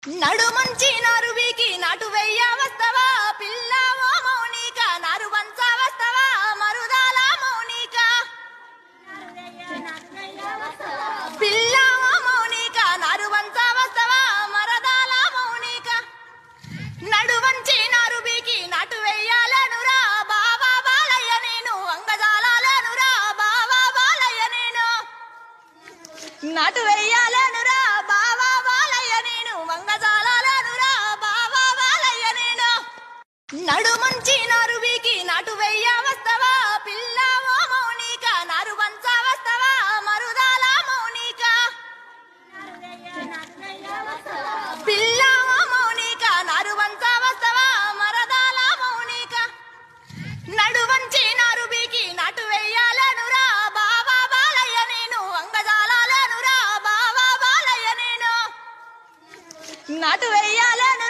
నడుమంచి నారువికి నాటు వెయ్య వస్తవా పిల్లవో మౌనిక నారు వంచ వస్తవా మరుదాల మౌనిక పిల్లవో మౌనిక నారు వంచ వస్తవా మరదాల మౌనిక నడువంచి నారువికి నాటు వెయ్యాలనురా బాబా బాలయ్య నేను అంగజాలనురా బాబా బాలయ్య నేను నాటు వెయ్యాలనురా బాబా బాలయ్య నేను వంగజాలనురా బాబా బాలయ్య నేను నడుమంచి నారువికి నాటు వెయ్య వస్తవా పిల్లవో మౌనిక నారు వంచ వస్తవా మరుదాల మౌనిక పిల్లవో మౌనిక నారు వంచ వస్తవా మరదాల మౌనిక నడువంచి నారువికి నాటు వెయ్యాలనురా బాబా బాలయ్య నేను అంగజాలనురా బాబా బాలయ్య నేను నాటు వెయ్యాలను